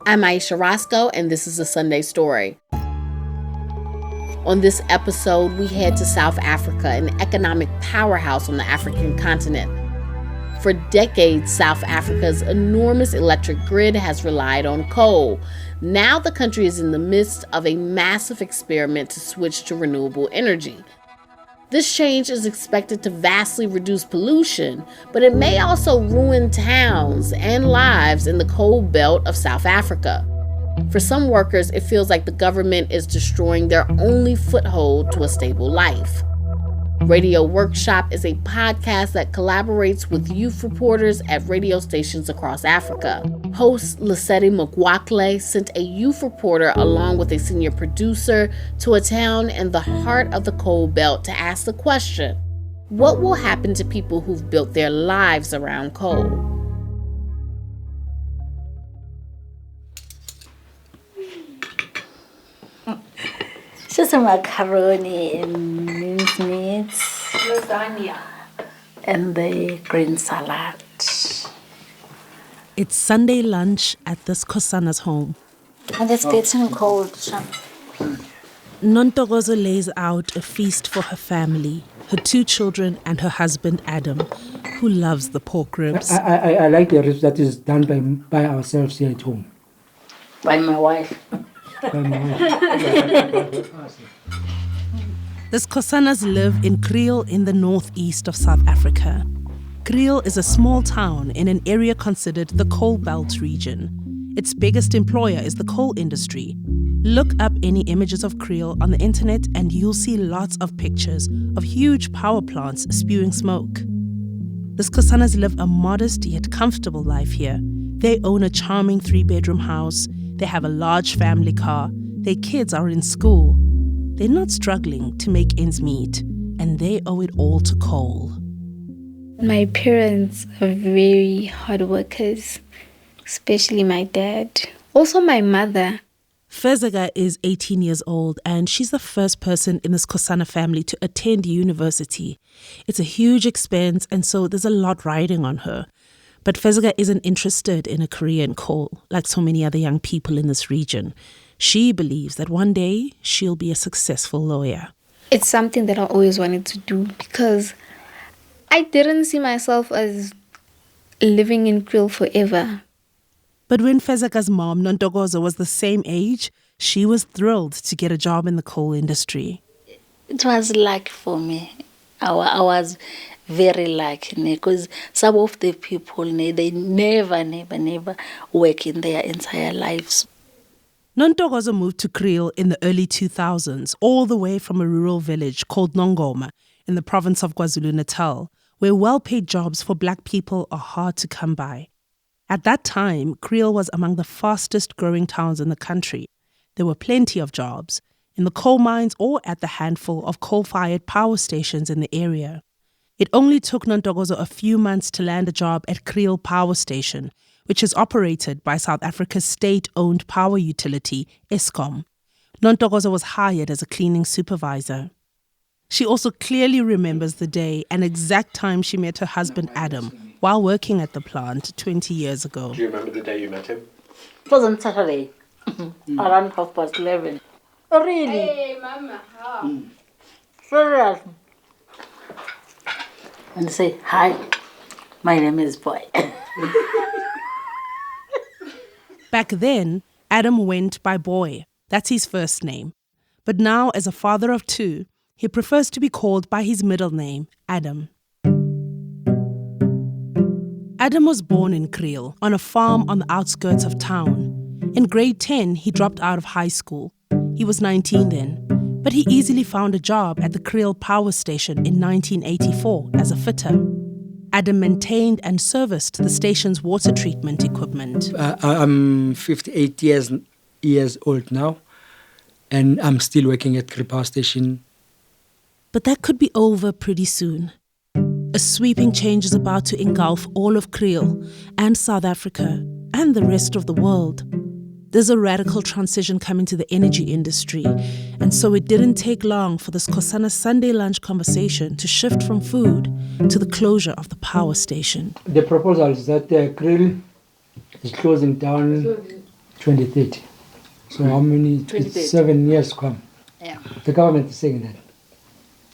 I'm Ayesha Roscoe, and this is a Sunday Story. On this episode, we head to South Africa, an economic powerhouse on the African continent. For decades, South Africa's enormous electric grid has relied on coal. Now the country is in the midst of a massive experiment to switch to renewable energy. This change is expected to vastly reduce pollution, but it may also ruin towns and lives in the coal belt of South Africa. For some workers, it feels like the government is destroying their only foothold to a stable life. Radio Workshop is a podcast that collaborates with youth reporters at radio stations across Africa. Host Lesedi Mokwakle sent a youth reporter along with a senior producer to a town in the heart of the coal belt to ask the question, what will happen to people who've built their lives around coal? Just a macaroni and mincemeat, lasagna, and the green salad. It's Sunday lunch at the Skhosanas home. And it's getting cold. Nontokozo lays out a feast for her family, her 2 children and her husband Adam, who loves the pork ribs. I like the ribs that is done by ourselves here at home. By my wife. The Skhosanas live in Kriel in the northeast of South Africa. Kriel is a small town in an area considered the coal belt region. Its biggest employer is the coal industry. Look up any images of Kriel on the internet and you'll see lots of pictures of huge power plants spewing smoke. The Skhosanas live a modest yet comfortable life here. They own a charming 3-bedroom house. They have a large family car. Their kids are in school. They're not struggling to make ends meet, and they owe it all to coal. My parents are very hard workers, especially my dad. Also my mother. Fezeka is 18 years old, and she's the first person in the Skhosana family to attend university. It's a huge expense, and so there's a lot riding on her. But Fezeka isn't interested in a career in coal, like so many other young people in this region. She believes that one day she'll be a successful lawyer. It's something that I always wanted to do because I didn't see myself as living in Kriel forever. But when Fezeka's mom, Nontokozo, was the same age, she was thrilled to get a job in the coal industry. It was luck for me. I was very lucky because some of the people, they never work in their entire lives. Nontokozo moved to Kriel in the early 2000s, all the way from a rural village called Nongoma in the province of KwaZulu-Natal, where well-paid jobs for black people are hard to come by. At that time, Kriel was among the fastest growing towns in the country. There were plenty of jobs, in the coal mines or at the handful of coal-fired power stations in the area. It only took Nontokozo a few months to land a job at Kriel Power Station, which is operated by South Africa's state-owned power utility, Eskom. Nontokozo was hired as a cleaning supervisor. She also clearly remembers the day and exact time she met her husband Adam while working at the plant 20 years ago. Do you remember the day you met him? It was on Saturday, around 11:30. Oh, really? Hey, Mama, how? Serious. And say, hi, my name is Boy. Back then, Adam went by Boy. That's his first name. But now, as a father of 2, he prefers to be called by his middle name, Adam. Adam was born in Kriel, on a farm on the outskirts of town. In grade 10, he dropped out of high school. He was 19 then, but he easily found a job at the Kriel Power Station in 1984 as a fitter. Adam maintained and serviced the station's water treatment equipment. I'm 58 years old now, and I'm still working at Kriel Power Station. But that could be over pretty soon. A sweeping change is about to engulf all of Kriel and South Africa and the rest of the world. There's a radical transition coming to the energy industry, and so it didn't take long for the Skhosana Sunday lunch conversation to shift from food to the closure of the power station. The proposal is that Kriel is closing down 2030. So how many? 2030. 7 years come. Yeah. The government is saying that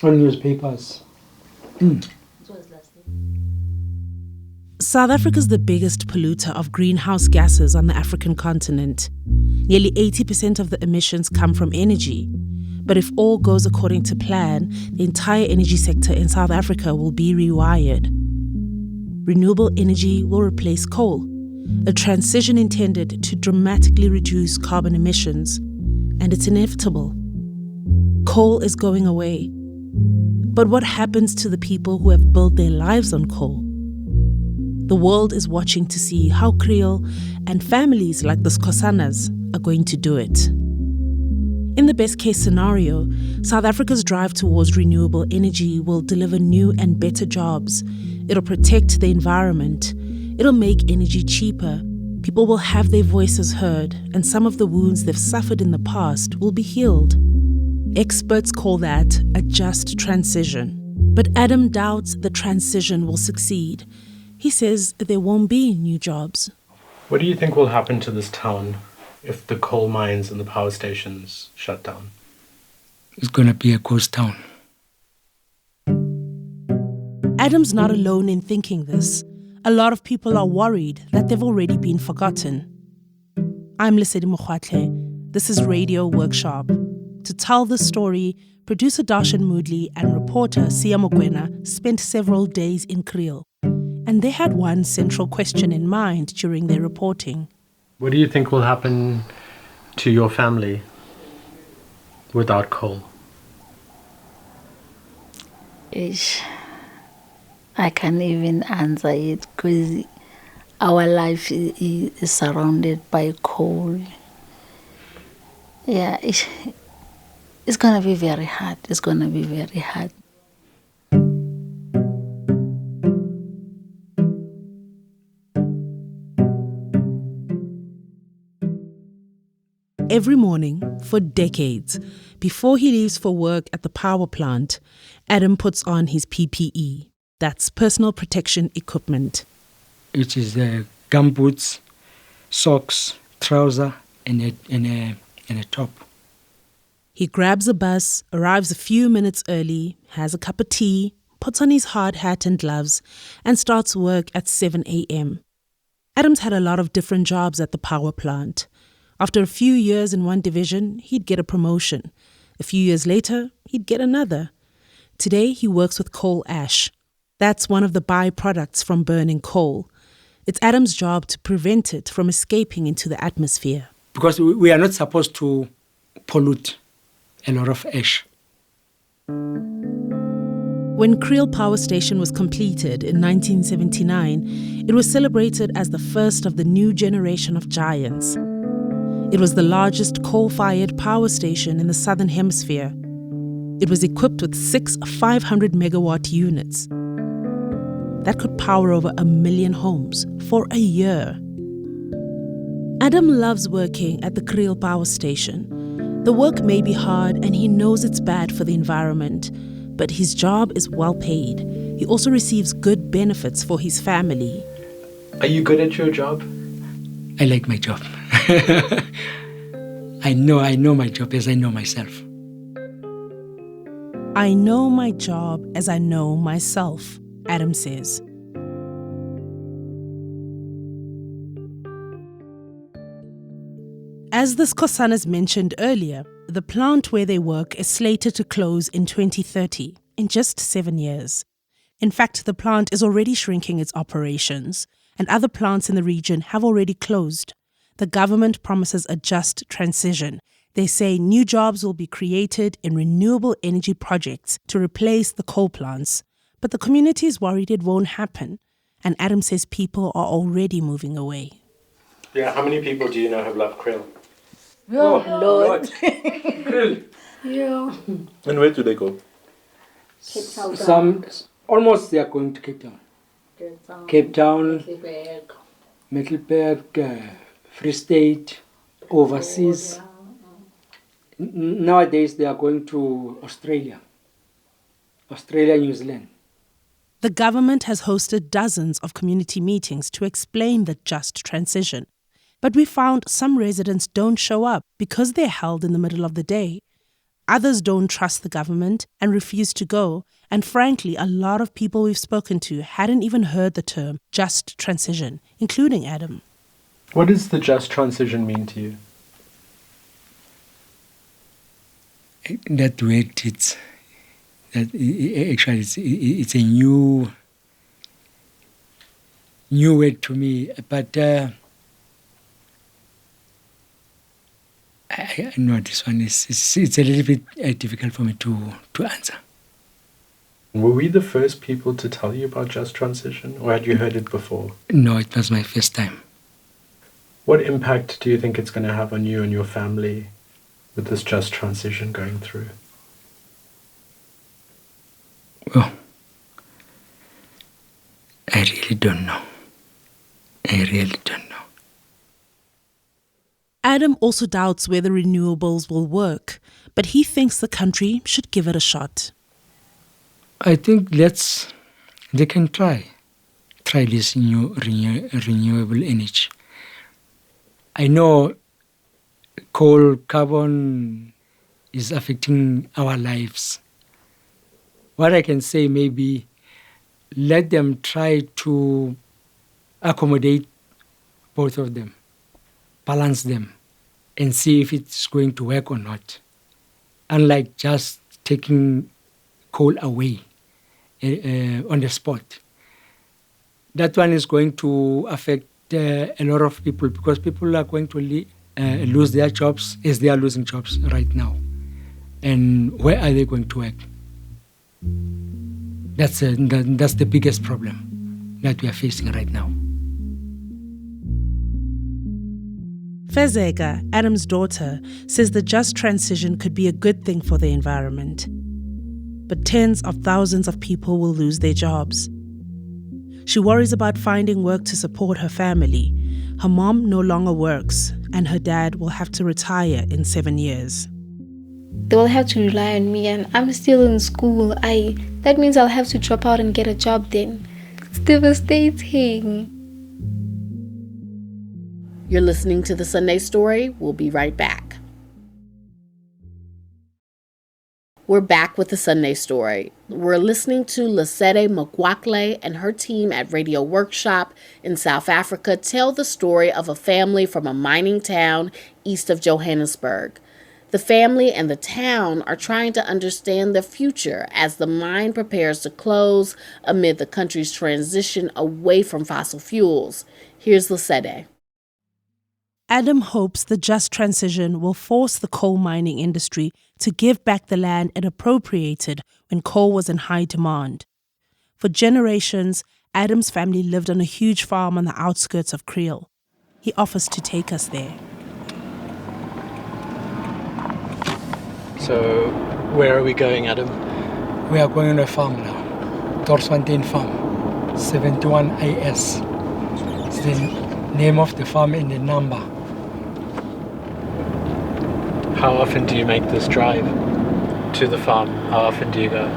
on newspapers. South Africa is the biggest polluter of greenhouse gases on the African continent. Nearly 80% of the emissions come from energy. But if all goes according to plan, the entire energy sector in South Africa will be rewired. Renewable energy will replace coal, a transition intended to dramatically reduce carbon emissions. And it's inevitable. Coal is going away. But what happens to the people who have built their lives on coal? The world is watching to see how Kriel and families like the Skhosanas are going to do it. In the best case scenario, South Africa's drive towards renewable energy will deliver new and better jobs. It'll protect the environment. It'll make energy cheaper. People will have their voices heard, and some of the wounds they've suffered in the past will be healed. Experts call that a just transition. But Adam doubts the transition will succeed. He says there won't be new jobs. What do you think will happen to this town if the coal mines and the power stations shut down? It's going to be a ghost town. Adam's not alone in thinking this. A lot of people are worried that they've already been forgotten. I'm Lesedi Mokgwatle. This is Radio Workshop. To tell this story, producer Darshan Moodley and reporter Sia Mokwena spent several days in Kriel. And they had one central question in mind during their reporting. What do you think will happen to your family without coal? Ish. I can't even answer it because our life is surrounded by coal. Yeah, it's going to be very hard. It's going to be very hard. Every morning, for decades, before he leaves for work at the power plant, Adam puts on his PPE. That's personal protection equipment. It is gumboots, socks, trouser, and a top. He grabs a bus, arrives a few minutes early, has a cup of tea, puts on his hard hat and gloves, and starts work at 7 a.m. Adam's had a lot of different jobs at the power plant. After a few years in one division, he'd get a promotion. A few years later, he'd get another. Today, he works with coal ash. That's one of the byproducts from burning coal. It's Adam's job to prevent it from escaping into the atmosphere. Because we are not supposed to pollute a lot of ash. When Kriel Power Station was completed in 1979, it was celebrated as the first of the new generation of giants. It was the largest coal-fired power station in the Southern Hemisphere. It was equipped with 6 500-megawatt units. That could power over 1 million homes for a year. Adam loves working at the Kriel Power Station. The work may be hard and he knows it's bad for the environment, but his job is well paid. He also receives good benefits for his family. Are you good at your job? I like my job. I know my job as I know myself. I know my job as I know myself, Adam says. As the Skhosanas mentioned earlier, the plant where they work is slated to close in 2030, in just 7 years. In fact, the plant is already shrinking its operations, and other plants in the region have already closed. The government promises a just transition. They say new jobs will be created in renewable energy projects to replace the coal plants. But the community is worried it won't happen. And Adam says people are already moving away. Yeah, how many people do you know have left Kriel? Oh, Lord. Kriel. Yeah. And where do they go? Some, almost they are going to Cape Town. Cape Town, Middelburg, Free State, overseas. Nowadays they are going to Australia, New Zealand. The government has hosted dozens of community meetings to explain the just transition. But we found some residents don't show up because they're held in the middle of the day. Others don't trust the government and refuse to go. And frankly, a lot of people we've spoken to hadn't even heard the term just transition, including Adam. What does the just transition mean to you? That word, it's a new word to me, but I know this one it's a little bit difficult for me to answer. Were we the first people to tell you about just transition, or had you heard it before? No, it was my first time. What impact do you think it's going to have on you and your family with this just transition going through? Well, I really don't know. Adam also doubts whether renewables will work, but he thinks the country should give it a shot. I think they can try this new renewable energy. I know coal, carbon is affecting our lives. What I can say, maybe let them try to accommodate both of them, balance them, and see if it's going to work or not. Unlike just taking coal away on the spot. That one is going to affect a lot of people because people are going to lose their jobs as they are losing jobs right now. And where are they going to work? That's the biggest problem that we are facing right now. Fezeka, Adam's daughter, says the just transition could be a good thing for the environment. But tens of thousands of people will lose their jobs. She worries about finding work to support her family. Her mom no longer works, and her dad will have to retire in 7 years. They will have to rely on me, and I'm still in school. That means I'll have to drop out and get a job then. It's devastating. You're listening to The Sunday Story. We'll be right back. We're back with The Sunday Story. We're listening to Lesedi Mokwakle and her team at Radio Workshop in South Africa tell the story of a family from a mining town east of Johannesburg. The family and the town are trying to understand their future as the mine prepares to close amid the country's transition away from fossil fuels. Here's Lesedi. Adam hopes the just transition will force the coal mining industry to give back the land it appropriated when coal was in high demand. For generations, Adam's family lived on a huge farm on the outskirts of Kriel. He offers to take us there. So, where are we going, Adam? We are going on a farm now, Dorsfontein Farm, 71 AS. It's the name of the farm and the number. How often do you make this drive to the farm? How often do you go?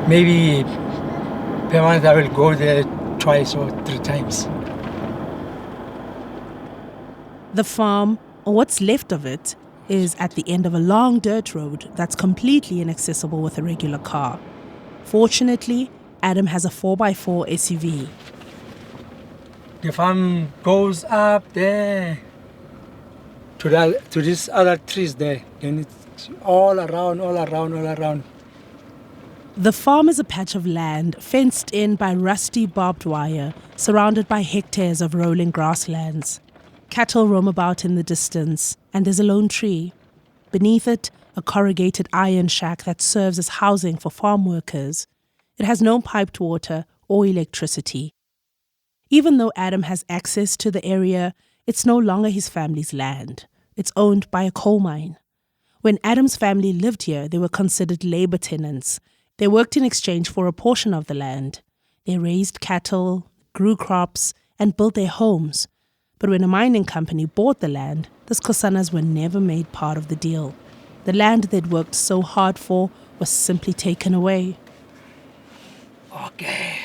Maybe per month I will go there twice or 3 times. The farm, or what's left of it, is at the end of a long dirt road that's completely inaccessible with a regular car. Fortunately, Adam has a 4x4 SUV. The farm goes up there to these other trees there. Then it's all around. The farm is a patch of land fenced in by rusty barbed wire, surrounded by hectares of rolling grasslands. Cattle roam about in the distance, and there's a lone tree. Beneath it, a corrugated iron shack that serves as housing for farm workers. It has no piped water or electricity. Even though Adam has access to the area, it's no longer his family's land. It's owned by a coal mine. When Adam's family lived here, they were considered labor tenants. They worked in exchange for a portion of the land. They raised cattle, grew crops, and built their homes. But when a mining company bought the land, the Skhosanas were never made part of the deal. The land they'd worked so hard for was simply taken away. Okay.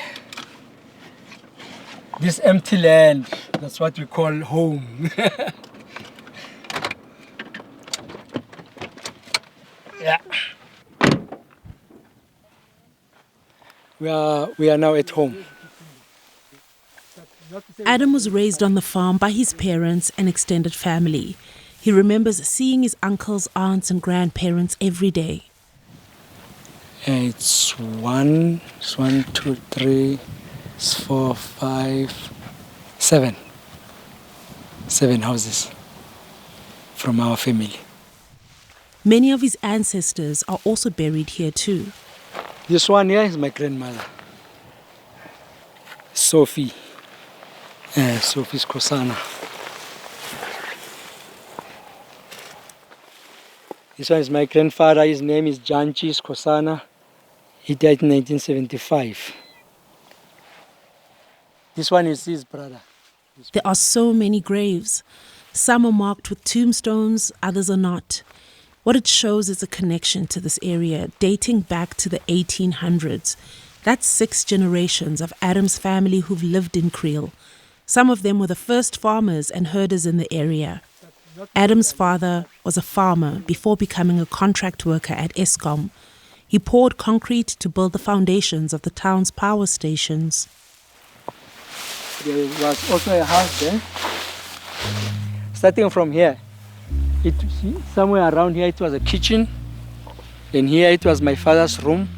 This empty land, that's what we call home. Yeah. We are now at home. Adam was raised on the farm by his parents and extended family. He remembers seeing his uncles, aunts, and grandparents every day. It's 1, 2, 3, 4, 5, 7. 7 houses from our family. Many of his ancestors are also buried here too. This one here is my grandmother, Sophie. Sophie Skhosana. This one is my grandfather. His name is Janchi Skhosana. He died in 1975. This one is his brother. There are so many graves. Some are marked with tombstones, others are not. What it shows is a connection to this area dating back to the 1800s. That's 6 generations of Adam's family who've lived in Kriel. Some of them were the first farmers and herders in the area. Adam's father was a farmer before becoming a contract worker at Eskom. He poured concrete to build the foundations of the town's power stations. There was also a house there. Starting from here, somewhere around here it was a kitchen. And here it was my father's room.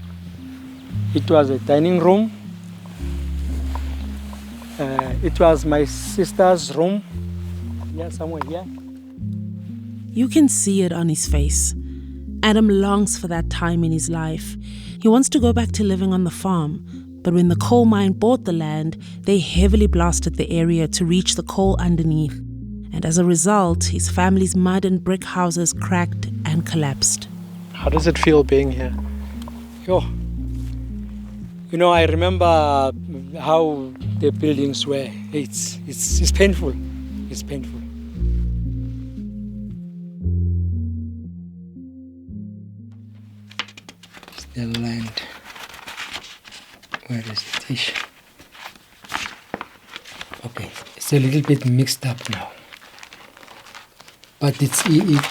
It was a dining room. It was my sister's room. Yeah, somewhere here. You can see it on his face. Adam longs for that time in his life. He wants to go back to living on the farm. But when the coal mine bought the land, they heavily blasted the area to reach the coal underneath. And as a result, his family's mud and brick houses cracked and collapsed. How does it feel being here? Yo. You know, I remember how the buildings were. It's painful. It's painful. It's the land. Where is it? Okay, it's a little bit mixed up now. But it's in here.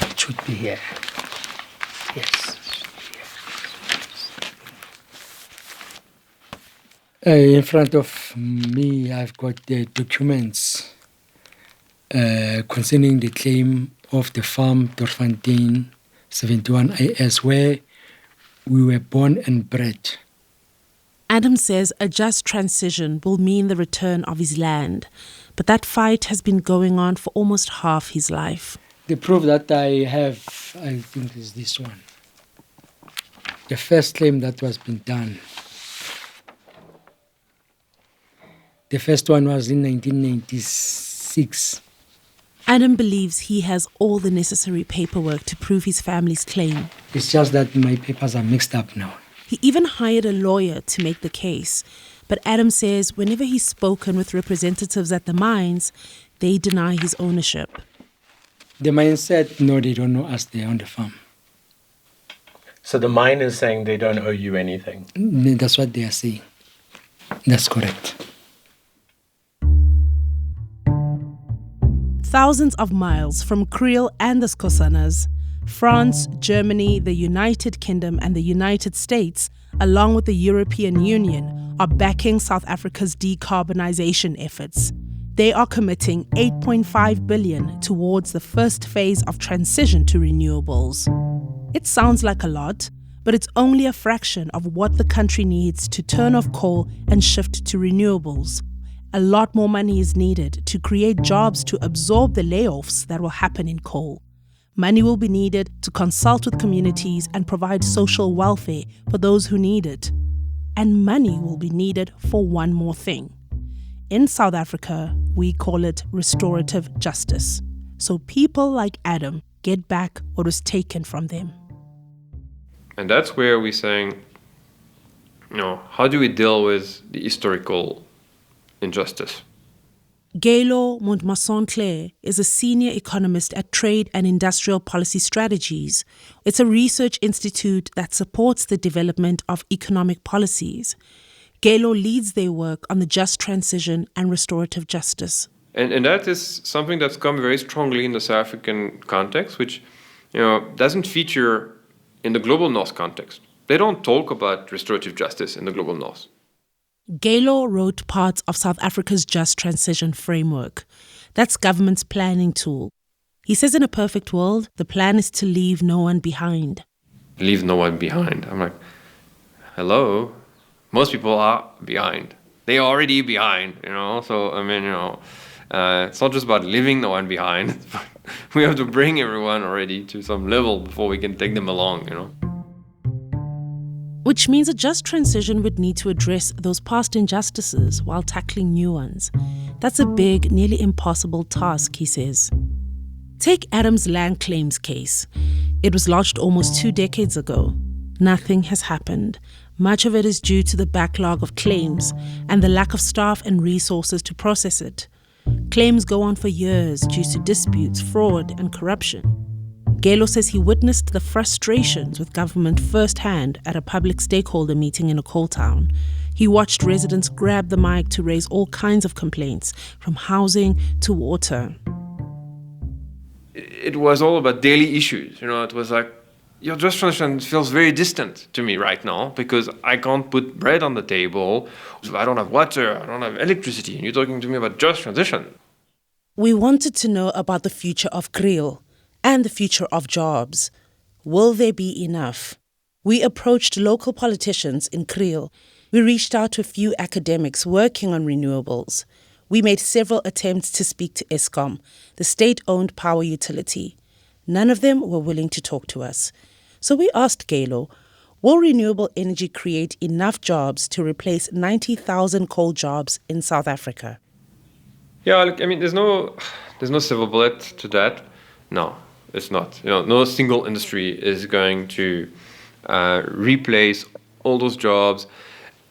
It should be here. Yes. In front of me, I've got the documents concerning the claim of the farm Dorfontein 71 IS, where we were born and bred. Adam says a just transition will mean the return of his land, but that fight has been going on for almost half his life. The proof that I have, I think, is this one. The first claim that was been done. The first one was in 1996. Adam believes he has all the necessary paperwork to prove his family's claim. It's just that my papers are mixed up now. He even hired a lawyer to make the case. But Adam says whenever he's spoken with representatives at the mines, they deny his ownership. The mine said, no, they don't know us, they're on the farm. So the mine is saying they don't owe you anything? That's what they are saying. That's correct. Thousands of miles from Kriel and the Skhosanas, France, Germany, the United Kingdom and the United States, along with the European Union, are backing South Africa's decarbonization efforts. They are committing $8.5 billion towards the first phase of transition to renewables. It sounds like a lot, but it's only a fraction of what the country needs to turn off coal and shift to renewables. A lot more money is needed to create jobs to absorb the layoffs that will happen in coal. Money will be needed to consult with communities and provide social welfare for those who need it. And money will be needed for one more thing. In South Africa, we call it restorative justice. So people like Adam get back what was taken from them. And that's where we're saying, how do we deal with the historical injustice? Gailo Montmasson-Clare is a senior economist at Trade and Industrial Policy Strategies. It's a research institute that supports the development of economic policies. Gelo leads their work on the just transition and restorative justice. And that is something that's come very strongly in the South African context, which doesn't feature in the global North context. They don't talk about restorative justice in the global North. Gelo wrote parts of South Africa's Just Transition Framework. That's government's planning tool. He says in a perfect world, the plan is to leave no one behind. Leave no one behind. I'm like, hello? Most people are behind. They're already behind, So, it's not just about leaving no one behind. But we have to bring everyone already to some level before we can take them along, Which means a just transition would need to address those past injustices while tackling new ones. That's a big, nearly impossible task, he says. Take Adam's land claims case. It was lodged almost 2 decades ago. Nothing has happened. Much of it is due to the backlog of claims and the lack of staff and resources to process it. Claims go on for years due to disputes, fraud, and corruption. Gelo says he witnessed the frustrations with government firsthand at a public stakeholder meeting in a coal town. He watched residents grab the mic to raise all kinds of complaints, from housing to water. It was all about daily issues. It was like, your just transition feels very distant to me right now because I can't put bread on the table. I don't have water, I don't have electricity, and you're talking to me about just transition. We wanted to know about the future of Kriel and the future of jobs. Will there be enough? We approached local politicians in Kriel. We reached out to a few academics working on renewables. We made several attempts to speak to Eskom, the state-owned power utility. None of them were willing to talk to us. So we asked Gelo, will renewable energy create enough jobs to replace 90,000 coal jobs in South Africa? Yeah, look, there's no silver bullet to that. No, it's not. No single industry is going to replace all those jobs.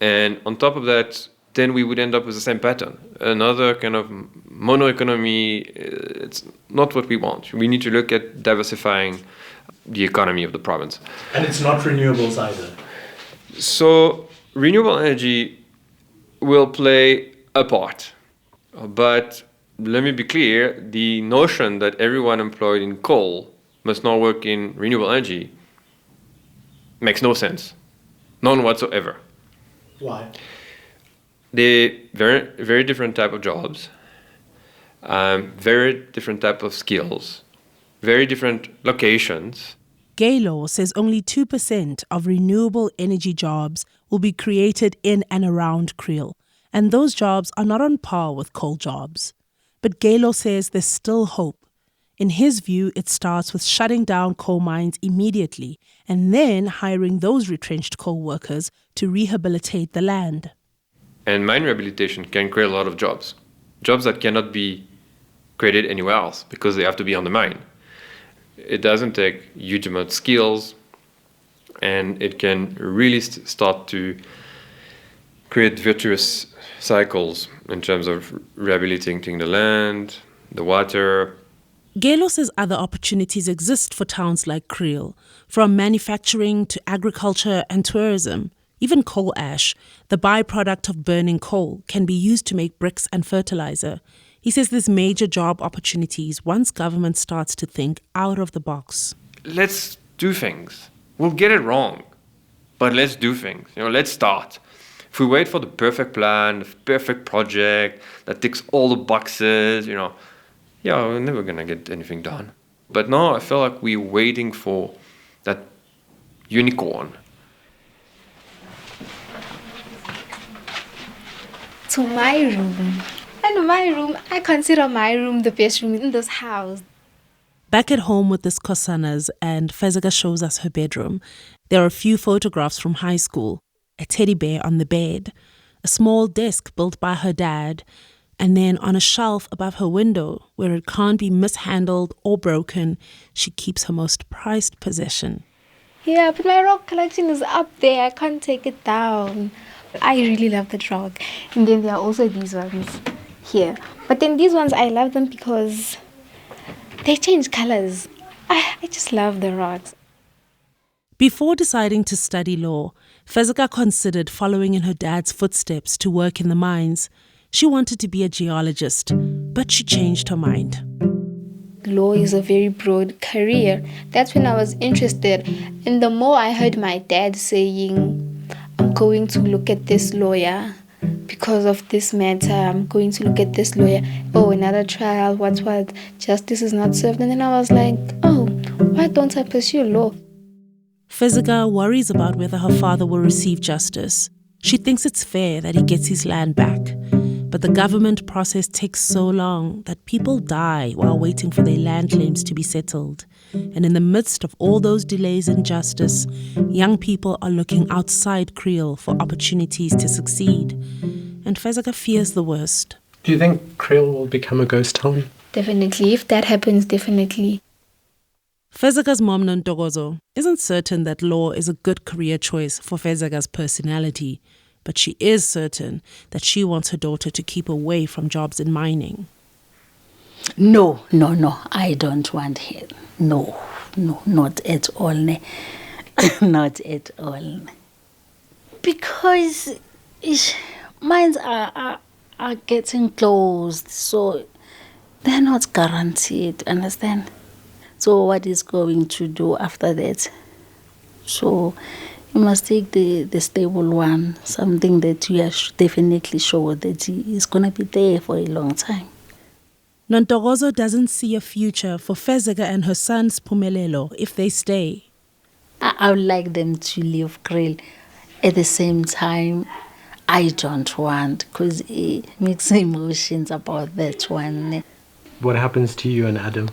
And on top of that, then we would end up with the same pattern. Another kind of mono economy. It's not what we want. We need to look at diversifying the economy of the province. And it's not renewables either. So renewable energy will play a part. But let me be clear, the notion that everyone employed in coal must now work in renewable energy makes no sense. None whatsoever. Why? They're very, very different type of jobs, very different type of skills, very different locations. Gelo says only 2% of renewable energy jobs will be created in and around Kriel, and those jobs are not on par with coal jobs. But Gelo says there's still hope. In his view, it starts with shutting down coal mines immediately and then hiring those retrenched coal workers to rehabilitate the land. And mine rehabilitation can create a lot of jobs that cannot be created anywhere else because they have to be on the mine. It doesn't take huge amount of skills, and it can really start to create virtuous cycles in terms of rehabilitating the land, the water. Gelo says other opportunities exist for towns like Kriel, from manufacturing to agriculture and tourism. Even coal ash, the byproduct of burning coal, can be used to make bricks and fertilizer. He says there's major job opportunities once government starts to think out of the box. Let's do things. We'll get it wrong, but let's do things. Let's start. If we wait for the perfect plan, the perfect project that ticks all the boxes, we're never going to get anything done. But now I feel like we're waiting for that unicorn. To my room. And my room, I consider my room the best room in this house. Back at home with the Skhosanas, and Fezeka shows us her bedroom. There are a few photographs from high school, a teddy bear on the bed, a small desk built by her dad, and then on a shelf above her window, where it can't be mishandled or broken, she keeps her most prized possession. Yeah, but my rock collection is up there. I can't take it down. I really love the rock. And then there are also these ones here. But then these ones, I love them because they change colors. I just love the rocks. Before deciding to study law, Fezeka considered following in her dad's footsteps to work in the mines. She wanted to be a geologist, but she changed her mind. Law is a very broad career. That's when I was interested. And the more I heard my dad saying, I'm going to look at this lawyer because of this matter, I'm going to look at this lawyer. Oh, another trial, what, justice is not served. And then I was like, oh, why don't I pursue law? Fezeka worries about whether her father will receive justice. She thinks it's fair that he gets his land back. But the government process takes so long that people die while waiting for their land claims to be settled. And in the midst of all those delays in justice, young people are looking outside Kriel for opportunities to succeed. And Fezeka fears the worst. Do you think Kriel will become a ghost town? Definitely. If that happens, definitely. Fezeka's mom, Nontokozo, isn't certain that law is a good career choice for Fezeka's personality. But she is certain that she wants her daughter to keep away from jobs in mining. No, I don't want her. No, not at all. Not at all. Because mines are getting closed, so they're not guaranteed, understand? So what is going to do after that? So you must take the stable one, something that you are definitely sure that he is going to be there for a long time. Nontokozo doesn't see a future for Fezeka and her son Spumelelo if they stay. I would like them to leave Kriel. At the same time, I don't want, because it makes emotions about that one. What happens to you and Adam?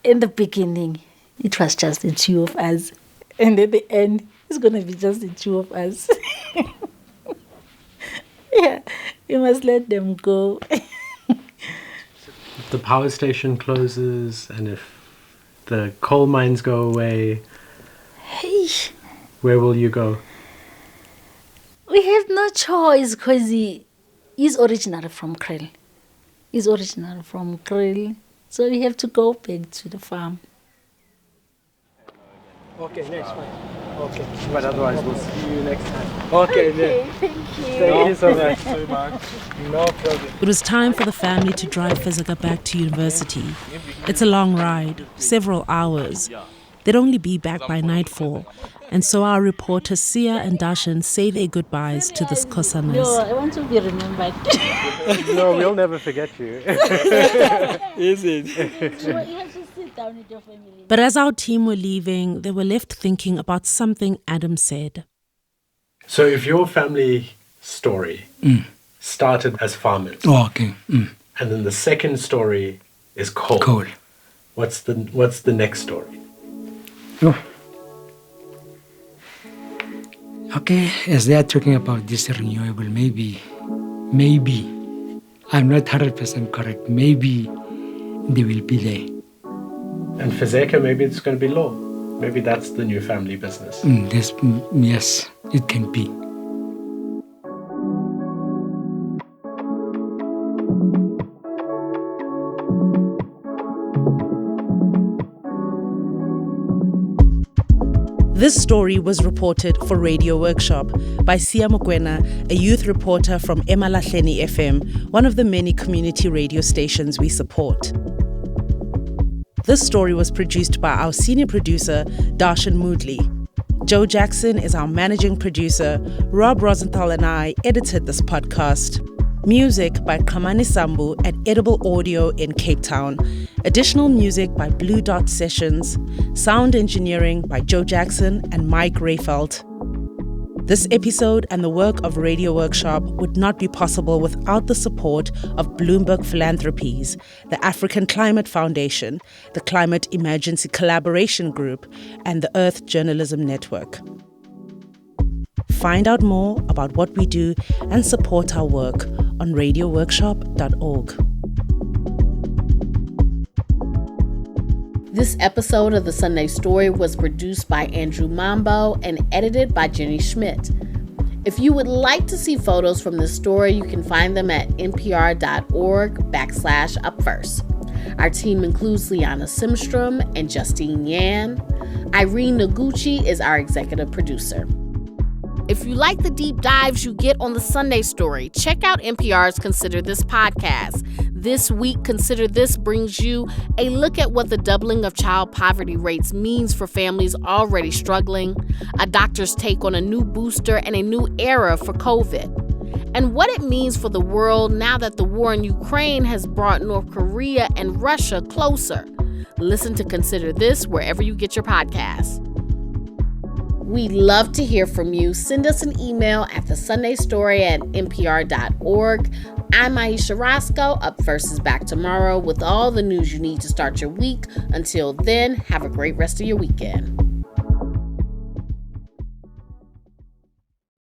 In the beginning, it was just the two of us. And at the end, it's going to be just the two of us. Yeah, you must let them go. If the power station closes and if the coal mines go away, Hey, where will you go? we have no choice because he's originally from Kriel. He's originally from Kriel. So we have to go back to the farm. Okay, next one. Okay, but otherwise we'll see you next time. Okay, Thank you. thank you so much. No problem. It was time for the family to drive Fezeka back to university. It's a long ride, several hours. They'd only be back by nightfall. And so our reporters Sia and Darshan say their goodbyes to the Skhosanas. No, I want to be remembered. No, we'll never forget you. Is it? You have to sit down with your family. But as our team were leaving, they were left thinking about something Adam said. So if your family story started as farmers, Oh, okay. and then the second story is coal, Cool. what's the next story? Oh. Okay, as they are talking about this renewable, maybe, I'm not 100% correct, maybe they will be there. And Fezeka, maybe it's going to be law. Maybe that's the new family business. Yes, it can be. This story was reported for Radio Workshop by Sia Mokwena, a youth reporter from Emalahleni FM, one of the many community radio stations we support. This story was produced by our senior producer, Darshan Moodley. Joe Jackson is our managing producer. Rob Rosenthal and I edited this podcast. Music by Kamani Sambu at Edible Audio in Cape Town. Additional music by Blue Dot Sessions. Sound engineering by Joe Jackson and Mike Rayfelt. This episode and the work of Radio Workshop would not be possible without the support of Bloomberg Philanthropies, the African Climate Foundation, the Climate Emergency Collaboration Group, and the Earth Journalism Network. Find out more about what we do and support our work on radioworkshop.org. This episode of The Sunday Story was produced by Andrew Mambo and edited by Jenny Schmidt. If you would like to see photos from this story, you can find them at npr.org/upfirst. Our team includes Liana Simstrom and Justine Yan. Irene Noguchi is our executive producer. If you like the deep dives you get on the Sunday Story, check out NPR's Consider This podcast. This week, Consider This brings you a look at what the doubling of child poverty rates means for families already struggling, a doctor's take on a new booster and a new era for COVID, and what it means for the world now that the war in Ukraine has brought North Korea and Russia closer. Listen to Consider This wherever you get your podcasts. We'd love to hear from you. Send us an email at thesundaystory@npr.org. I'm Ayesha Roscoe. Up First is back tomorrow with all the news you need to start your week. Until then, have a great rest of your weekend.